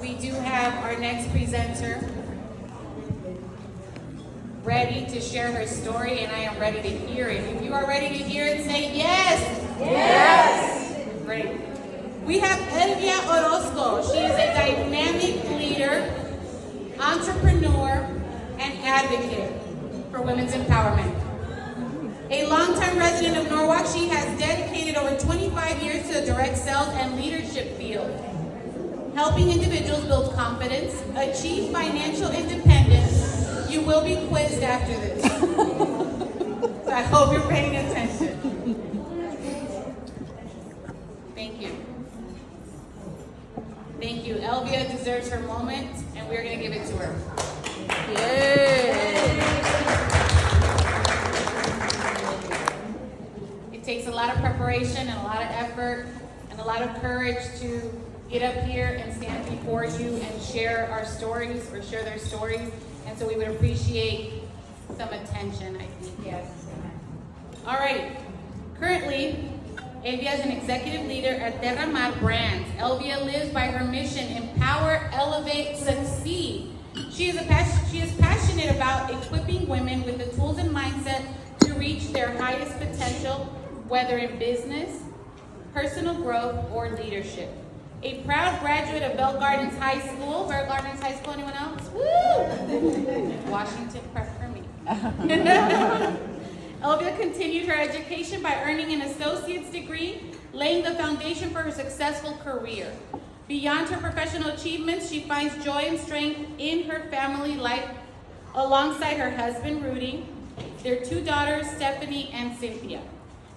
we do have our next presenter ready to share her story, and I am ready to hear it. If you are ready to hear it, say yes. Yes. Great. We have Elvia Orozco. She is a dynamic leader, entrepreneur, and advocate for women's empowerment. A longtime resident of Norwalk, she has dedicated over 25 years to the direct sales and leadership field, helping individuals build confidence, achieve financial independence. You will be quizzed after this. So I hope you're paying attention. Thank you. Thank you. Elvia deserves her moment, and we're going to give it to her. Yay. It takes a lot of preparation and a lot of effort and a lot of courage to get up here and stand before you and share our stories or share their stories. And so we would appreciate some attention, I think. Yes. All right. Currently, Elvia is an executive leader at Terra Mar Brands. Elvia lives by her mission: empower, elevate, succeed. She is passionate about equipping women with the tools and mindset to reach their highest potential, whether in business, personal growth, or leadership. A proud graduate of Bell Gardens High School. Bell Gardens High School, anyone else? Woo! Washington prep for me. Elvia continued her education by earning an associate's degree, laying the foundation for her successful career. Beyond her professional achievements, she finds joy and strength in her family life alongside her husband, Rudy, their two daughters, Stephanie and Cynthia.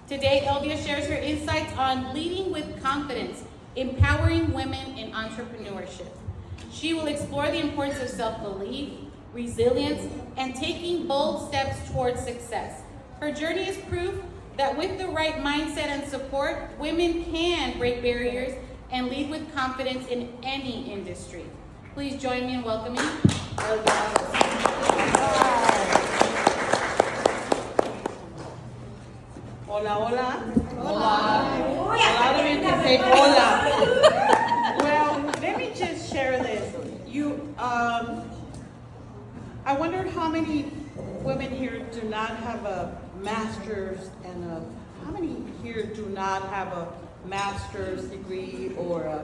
Today, Elvia shares her insights on leading with confidence, empowering women in entrepreneurship. She will explore the importance of self-belief, resilience, and taking bold steps towards success. Her journey is proof that with the right mindset and support, women can break barriers and lead with confidence in any industry. Please join me in welcoming Elvia. Hola, hola. Hola. A lot of you can say hola. Well, let me just share this. I wondered how many women here do not have a master's and how many here do not have a master's degree or a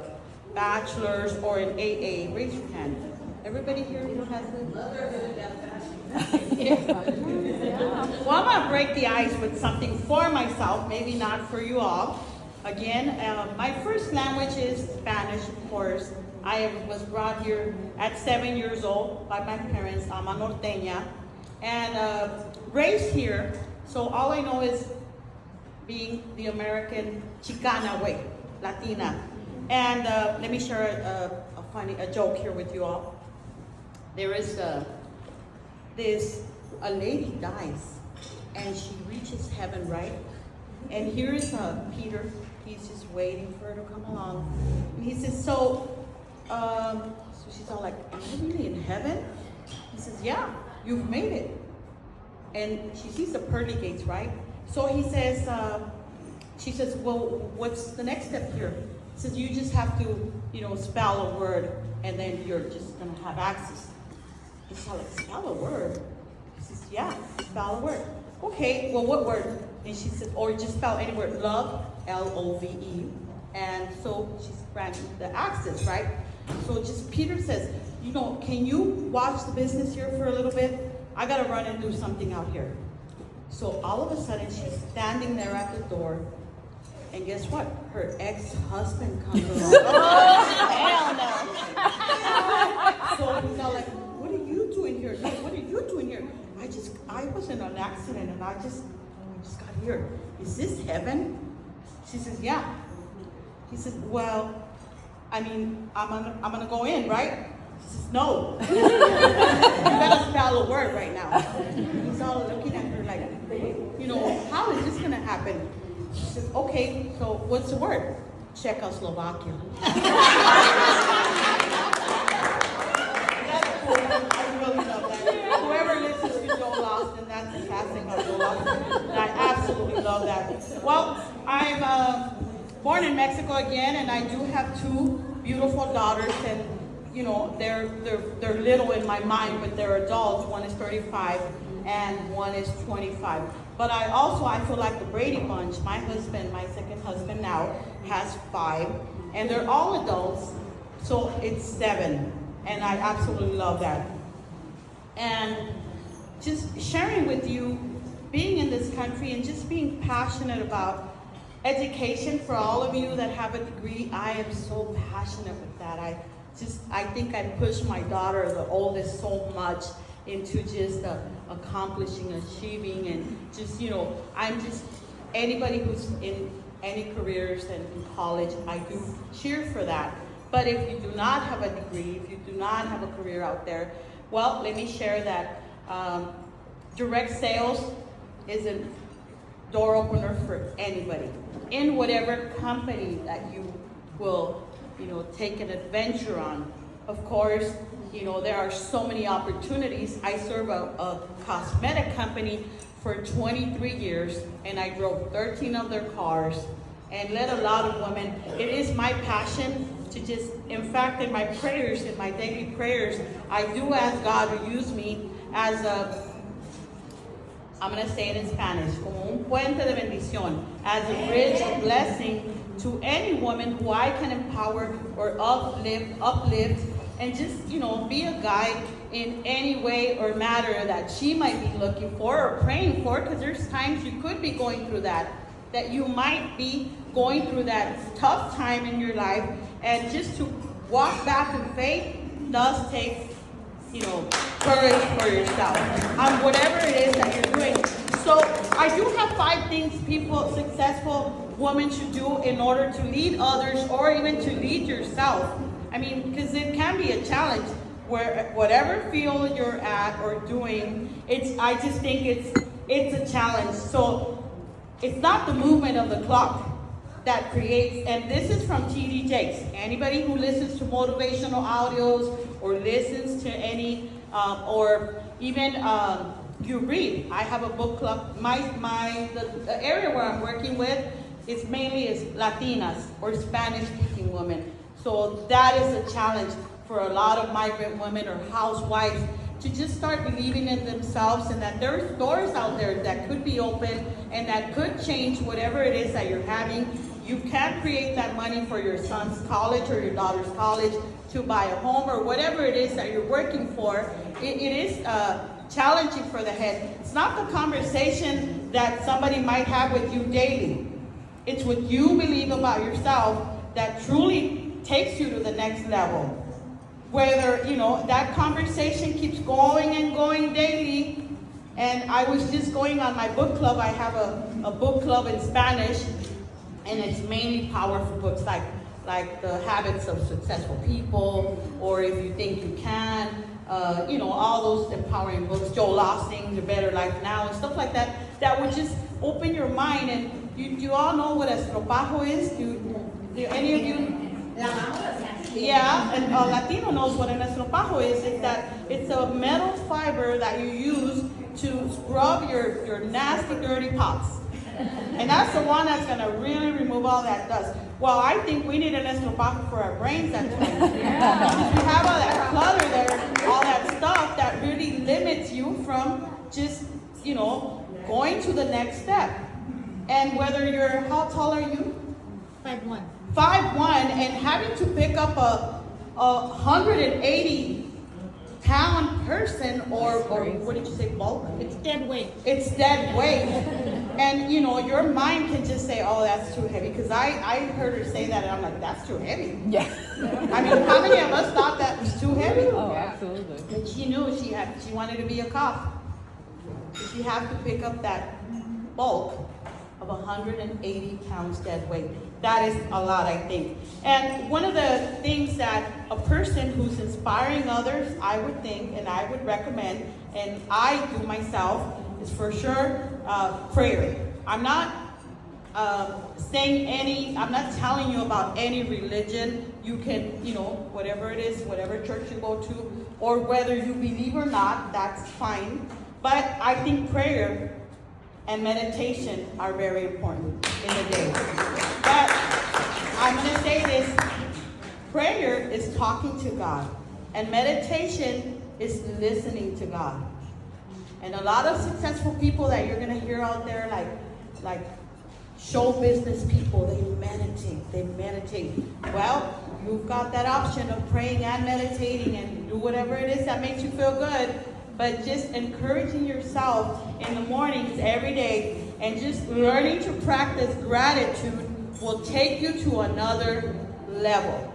bachelor's or an AA? Raise your hand. Everybody here who has it? Well, I'm going to break the ice with something for myself, maybe not for you all. Again, my first language is Spanish, of course. I was brought here at 7 years old by my parents. I'm a norteña. And raised here, so all I know is being the American Chicana way, Latina. And let me share a joke here with you all. There is a lady dies, and she reaches heaven, right? And here is Peter. He's just waiting for her to come along. And he says, so she's all like, am I really in heaven? He says, yeah, you've made it. And she sees the pearly gates, right? So he says, she says, well, what's the next step here? He says, you just have to, spell a word, and then you're just gonna have access. He's all like, spell a word? He says, yeah, spell a word. Okay, well, what word? And she said, or just spell any word, love, L-O-V-E. And so she's granting the access, right? So just Peter says, can you watch the business here for a little bit? I gotta run and do something out here. So all of a sudden she's standing there at the door, and guess what? Her ex-husband comes along. Oh, hell no. So he's all like, what are you doing here? No, what are you doing here? I was in an accident and I just got here. Is this heaven? She says, yeah. He says, well, I'm gonna go in, right? She says, no. You gotta spell a word right now. He's all looking at her like, how is this gonna happen? She says, okay, so what's the word? Czechoslovakia. That's cool. I really love that. Whoever listens to Joel Austin, that's the casting of Joel Austin. And I absolutely love that. Well, I'm born in Mexico again, and I do have two beautiful daughters, and you know, they're little in my mind, but they're adults. One is 35 and one is 25. But I feel like the Brady Bunch, my husband, my second husband now, has 5, and they're all adults, so it's 7, and I absolutely love that. And just sharing with you, being in this country and just being passionate about education for all of you that have a degree. I am so passionate with that. I think I push my daughter, the oldest, so much into just accomplishing, achieving, and just, you know, I'm just, anybody who's in any careers and in college, I do cheer for that. But if you do not have a degree, if you do not have a career out there, well, let me share that direct sales is a door opener for anybody in whatever company that you will, you know, take an adventure on. Of course, you know, there are so many opportunities. I serve a cosmetic company for 23 years, and I drove 13 of their cars and led a lot of women. It is my passion to just, in fact, in my prayers, in my daily prayers, I do ask God to use me as I'm going to say it in Spanish, como un puente de bendición, as a bridge of blessing to any woman who I can empower or uplift, and just, you know, be a guide in any way or matter that she might be looking for or praying for, because there's times you could be going through that you might be going through that tough time in your life, and just to walk back in faith does take, you know, courage for yourself on whatever it is that you're doing. So I do have 5 things successful women should do in order to lead others or even to lead yourself. I mean, because it can be a challenge where whatever field you're at or doing, I just think it's a challenge. So it's not the movement of the clock that creates, and this is from T.D. Jakes. Anybody who listens to motivational audios or listens to any, or even you read. I have a book club. The area where I'm working with is mainly Latinas or Spanish-speaking women. So that is a challenge for a lot of migrant women or housewives to just start believing in themselves, and that there's doors out there that could be open and that could change whatever it is that you're having. You can create that money for your son's college or your daughter's college, to buy a home or whatever it is that you're working for. It is challenging for the head. It's not the conversation that somebody might have with you daily. It's what you believe about yourself that truly takes you to the next level. Whether, you know, that conversation keeps going and going daily. And I was just going on my book club. I have a book club in Spanish, and it's mainly powerful books like The Habits of Successful People, or If You Think You Can, you know, all those empowering books, Joel Osteen, The Better Life Now, and stuff like that, that would just open your mind. And you all know what estropajo is? Do any of you? Yeah, and a Latino knows what an estropajo is. It's a metal fiber that you use to scrub your nasty, dirty pots. And that's the one that's going to really remove all that dust. Well, I think we need an estropajo for our brains at times. Because we have all that clutter there, all that stuff that really limits you from just, you know, going to the next step. And whether you're, how tall are you? 5'1". 5'1", and having to pick up a 180 pound person, or what did you say, bulk? It's dead weight. It's dead weight. And you know, your mind can just say, oh, that's too heavy. Because I heard her say that, and I'm like, that's too heavy. Yeah. I mean, how many of us thought that was too heavy? Oh, absolutely. And she knew she wanted to be a cop. She had to pick up that bulk of 180 pounds dead weight. That is a lot, I think. And one of the things that a person who's inspiring others, I would think, and I would recommend, and I do myself, is for sure prayer. I'm not I'm not telling you about any religion. You can, you know, whatever it is, whatever church you go to, or whether you believe or not, that's fine. But I think prayer and meditation are very important in the day. But I'm going to say this, prayer is talking to God. And meditation is listening to God. And a lot of successful people that you're gonna hear out there, like show business people, they meditate. Well, you've got that option of praying and meditating and do whatever it is that makes you feel good. But just encouraging yourself in the mornings every day and just learning to practice gratitude will take you to another level.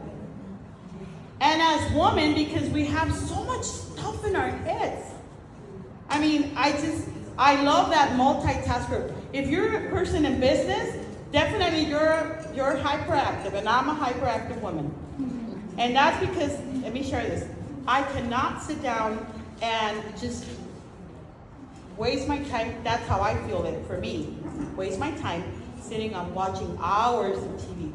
And as women, because we have so much stuff in our heads. I mean, I love that multitasker. If you're a person in business, definitely you're hyperactive, and I'm a hyperactive woman. And that's because, let me share this. I cannot sit down and just waste my time. That's how I feel it for me. Waste my time sitting on watching hours of TV.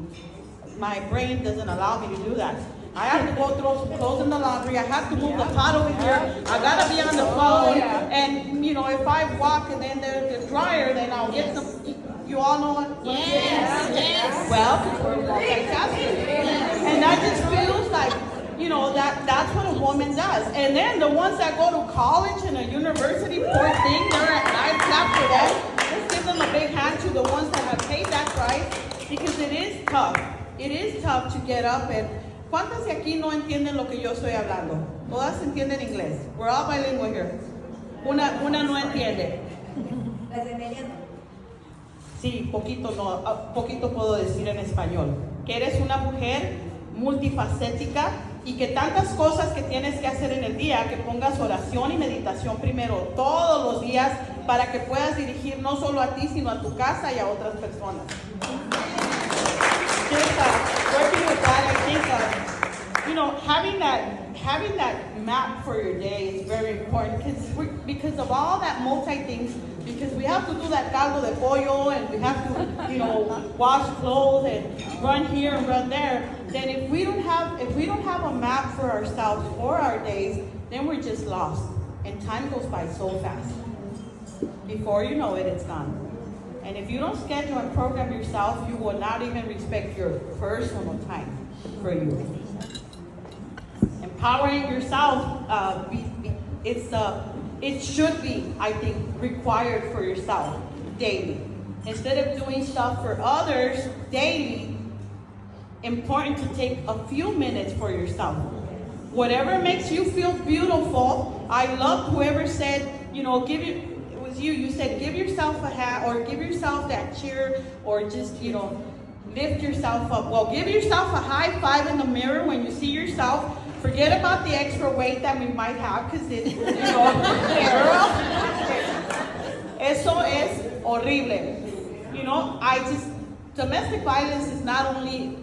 My brain doesn't allow me to do that. I have to go throw some clothes in the laundry. I have to move the pot over here. I gotta be on the phone. And you know, if I walk and then there's the dryer, then I'll get some. You all know what? Yes. Well, because we're multitasking, and that just feels like, you know, that's what a woman does. And then the ones that go to college and a university, poor thing, they're at 9 o'clock for that. Let's give them a big hand to the ones that have paid that price, because it is tough. It is tough to get up and. ¿Cuántas de aquí no entienden lo que yo estoy hablando? Todas entienden inglés. We're all bilingual here. Una no entiende. Las de media no. Sí, poquito no, poquito puedo decir en español. Que eres una mujer multifacética y que tantas cosas que tienes que hacer en el día, que pongas oración y meditación primero todos los días para que puedas dirigir no solo a ti, sino a tu casa y a otras personas. Just working with God, I think, you know, having that map for your day is very important because of all that multi things. Because we have to do that caldo de pollo, and we have to, you know, wash clothes and run here and run there. Then if we don't have a map for ourselves or our days, then we're just lost, and time goes by so fast. Before you know it, it's gone. And if you don't schedule and program yourself, you will not even respect your personal time for you. Empowering yourself, it should be, I think, required for yourself daily. Instead of doing stuff for others daily, important to take a few minutes for yourself. Whatever makes you feel beautiful. I love whoever said, you know, you said give yourself a hat or give yourself that cheer or just, you know, lift yourself up. Well, give yourself a high five in the mirror when you see yourself. Forget about the extra weight that we might have because it, you know, girl, eso es horrible. You know, domestic violence is not only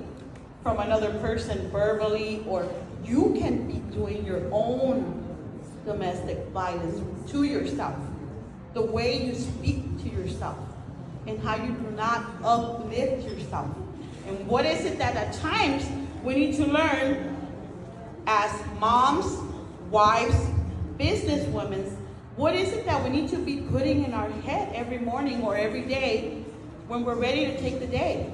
from another person verbally, or you can be doing your own domestic violence to yourself. The way you speak to yourself and how you do not uplift yourself. And what is it that at times we need to learn as moms, wives, businesswomen, what is it that we need to be putting in our head every morning or every day when we're ready to take the day?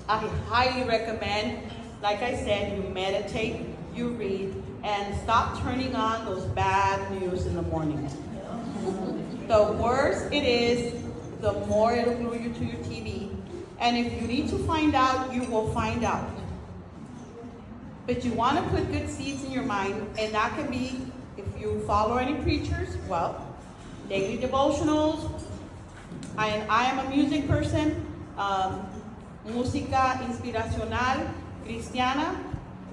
I highly recommend, like I said, you meditate, you read, and stop turning on those bad news in the morning. The worse it is, the more it'll glue you to your TV. And if you need to find out, you will find out. But you want to put good seeds in your mind, and that can be, if you follow any preachers, well, daily devotionals. I am a music person, música inspiracional, cristiana,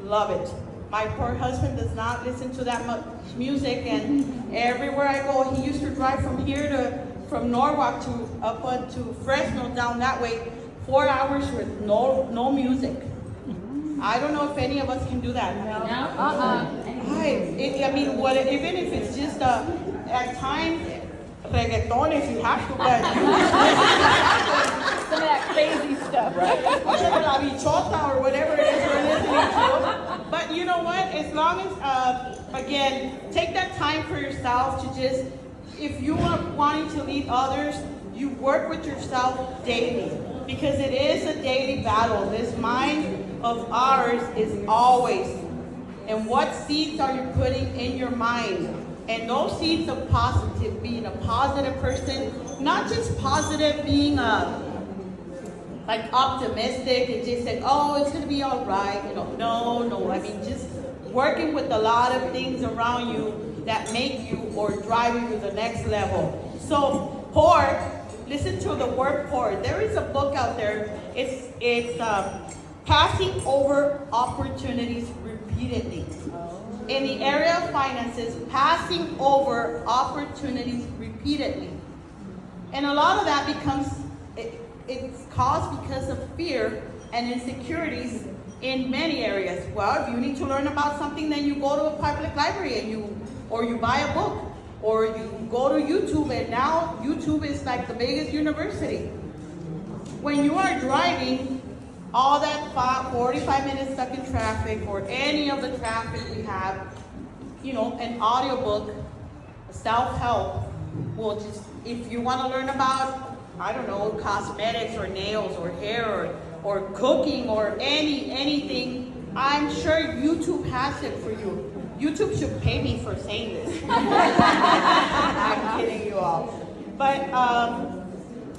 love it. My poor husband does not listen to that much music, and everywhere I go, he used to drive from Norwalk to up to Fresno, down that way, 4 hours with no music. I don't know if any of us can do that. I mean, even if it's just at times reggaeton, if you have to, but Some of that crazy stuff. La bichota or whatever it is we're listening to. But you know what? As long as, again, take that time for yourself to just, if you are wanting to lead others, you work with yourself daily. Because it is a daily battle. This mind of ours is always And what seeds are you putting in your mind? And those seeds of positive, being a positive person, not just positive being like optimistic and just saying, oh, it's gonna be all right. No. I mean, just working with a lot of things around you that make you or drive you to the next level. So pour, listen to the word pour. There is a book out there. It's passing over opportunities repeatedly. In the area of finances, passing over opportunities repeatedly. And a lot of that becomes, it's caused because of fear and insecurities in many areas. Well, if you need to learn about something, then you go to a public library and you buy a book, or you go to YouTube, and now YouTube is like the biggest university. When you are driving, all that 45 minutes stuck in traffic, or any of the traffic we have, an audiobook, self-help will just, if you want to learn about, I don't know, cosmetics or nails or hair or cooking or anything, I'm sure YouTube has it for you. YouTube should pay me for saying this. I'm kidding you all. But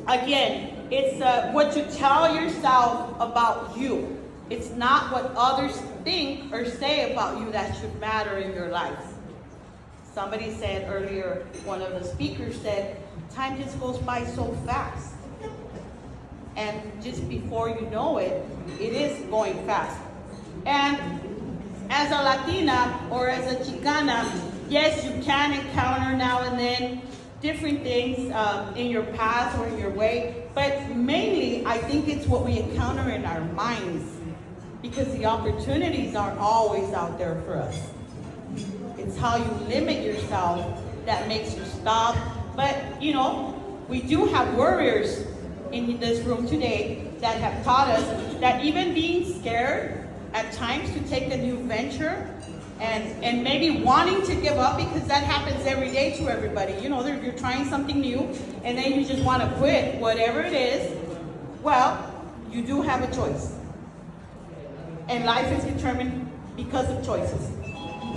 again, it's what you tell yourself about you. It's not what others think or say about you that should matter in your life. Somebody said earlier, one of the speakers said, time just goes by so fast. And just before you know it, it is going fast. And as a Latina or as a Chicana, yes, you can encounter now and then different things in your path or in your way, but mainly I think it's what we encounter in our minds, because the opportunities aren't always out there for us. It's how you limit yourself that makes you stop. But we do have warriors in this room today that have taught us that even being scared at times to take a new venture and maybe wanting to give up, because that happens every day to everybody. You're trying something new and then you just want to quit, whatever it is. Well, you do have a choice. And life is determined because of choices.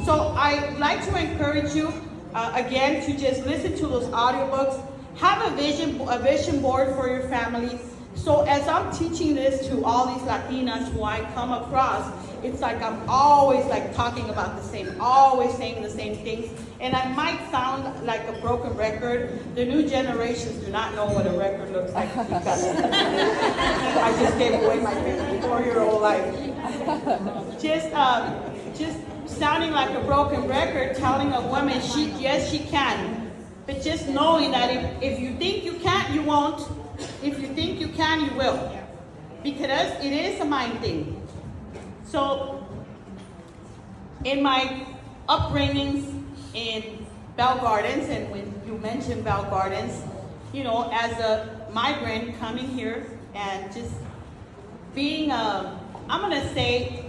So I'd like to encourage you, again, to just listen to those audiobooks. Have a vision board for your family. So as I'm teaching this to all these Latinas who I come across, it's like I'm always talking about the same, always saying the same things. And I might sound like a broken record. The new generations do not know what a record looks like, because I just gave away my 54-year-old life. Just sounding like a broken record, telling a woman yes, she can. But just knowing that if you think you can't, you won't. If you think you can, you will. Because it is a mind thing. So, in my upbringings in Bell Gardens, and when you mentioned Bell Gardens, as a migrant coming here and just being I'm going to say,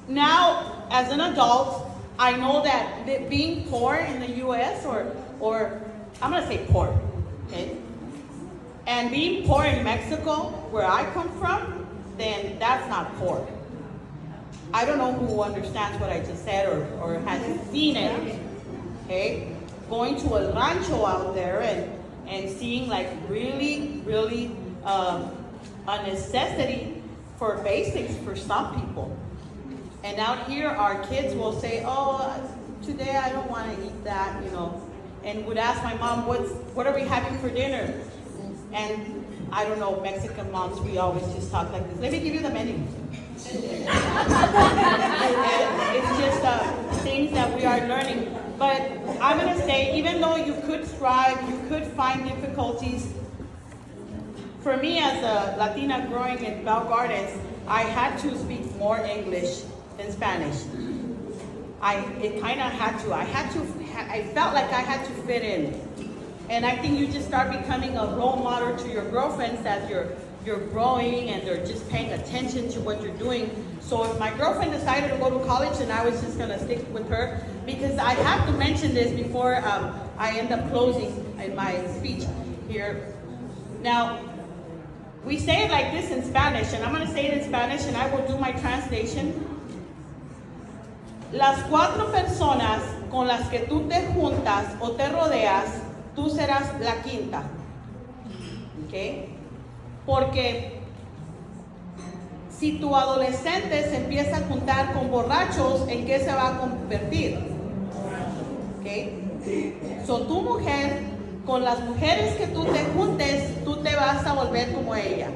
now as an adult, I know that being poor in the U.S. or I'm going to say poor, okay? And being poor in Mexico, where I come from, then that's not poor. I don't know who understands what I just said or has seen it, okay? Going to a rancho out there and seeing really a necessity for basics for some people. And out here, our kids will say, oh, today I don't want to eat that, and would ask my mom, what are we having for dinner? And I don't know, Mexican moms, we always just talk like this. Let me give you the menu. It's just things that we are learning. But I'm going to say, even though you could strive, you could find difficulties, for me as a Latina growing in Bell Gardens, I had to speak more English than Spanish. It kind of had to. I felt like I had to fit in. And I think you just start becoming a role model to your girlfriends as you're growing and they're just paying attention to what you're doing. So if my girlfriend decided to go to college, and I was just going to stick with her, because I have to mention this before I end up closing in my speech here. Now, we say it like this in Spanish, and I'm going to say it in Spanish, and I will do my translation. las 4 personas con las que tú te juntas o te rodeas, tú serás la quinta. ¿Ok? Porque si tu adolescente se empieza a juntar con borrachos, ¿en qué se va a convertir? ¿Ok? So, tu mujer, con las mujeres que tú te juntes, tú te vas a volver como ella.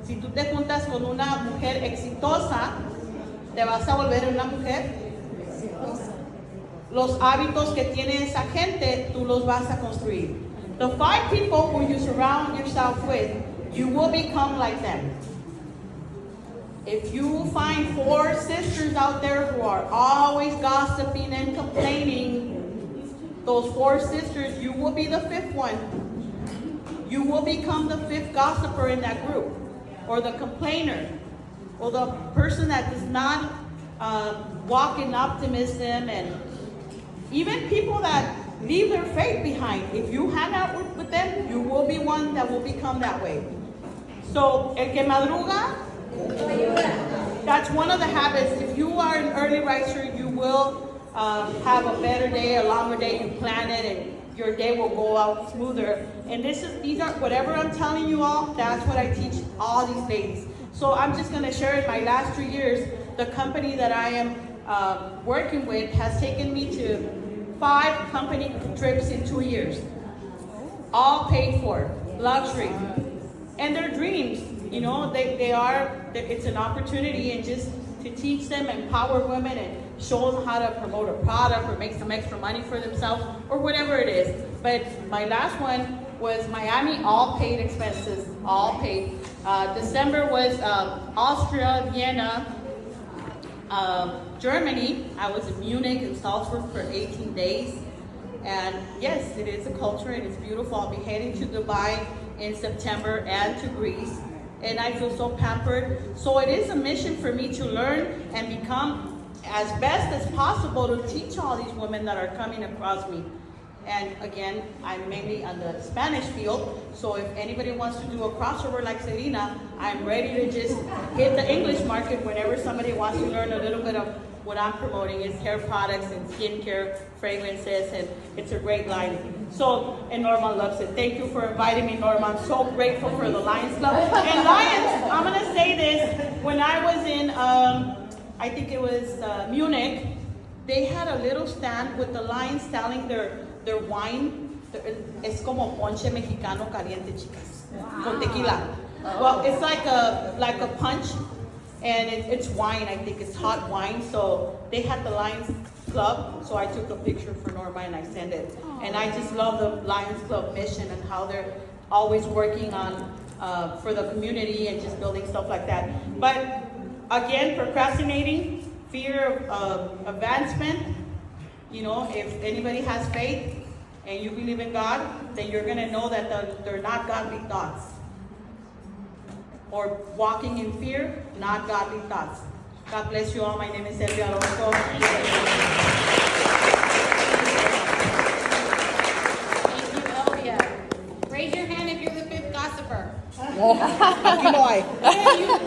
Si tú te juntas con una mujer exitosa, te vas a volver una mujer exitosa. Los hábitos que tiene esa gente, tú los vas a construir. The 5 people who you surround yourself with, you will become like them. If you find 4 sisters out there who are always gossiping and complaining, those 4 sisters, you will be the 5th one. You will become the 5th gossiper in that group, or the complainer, or the person that does not walk in optimism, and even people that leave their faith behind. If you hang out with them, you will be one that will become that way. So, el que madruga, that's one of the habits. If you are an early riser, you will have a better day, a longer day. You plan it, and your day will go out smoother. And these are whatever I'm telling you all. That's what I teach all these ladies. So I'm just going to share in my last 3 years, the company that I am working with has taken me to 5 company trips in 2 years, all paid for, luxury, and their dreams. You know, it's an opportunity, and just to teach them, empower women, and show them how to promote a product or make some extra money for themselves or whatever it is. But my last one was Miami, all paid expenses, all paid. December was Austria, Vienna, Germany. I was in Munich and Salzburg for 18 days. And yes, it is a culture and it's beautiful. I'll be heading to Dubai in September and to Greece. And I feel so pampered. So it is a mission for me to learn and become as best as possible to teach all these women that are coming across me. And again, I'm mainly on the Spanish field, so if anybody wants to do a crossover like Selena, I'm ready to just hit the English market whenever somebody wants to learn a little bit of what I'm promoting is hair products and skincare, fragrances, and it's a great line. So, and Norma loves it. Thank you for inviting me, Norma. I'm so grateful for the Lions Club. And Lions, I'm gonna say this, when I was in, I think it was Munich, they had a little stand with the Lions selling their wine. Es como ponche mexicano caliente, chicas. Con tequila. Well, it's like a punch, and it's wine. I think it's hot wine. So they had the Lions Club. So I took a picture for Norma and I sent it. And I just love the Lions Club mission and how they're always working on for the community and just building stuff like that. But again, procrastinating, fear of advancement. You know, if anybody has faith and you believe in God, then you're going to know that they're not godly thoughts. Or walking in fear, not godly thoughts. God bless you all. My name is Silvia Alonso. Thank you, Elvia. Raise your hand if you're the 5th gossiper. Aquí no hay. Yeah, you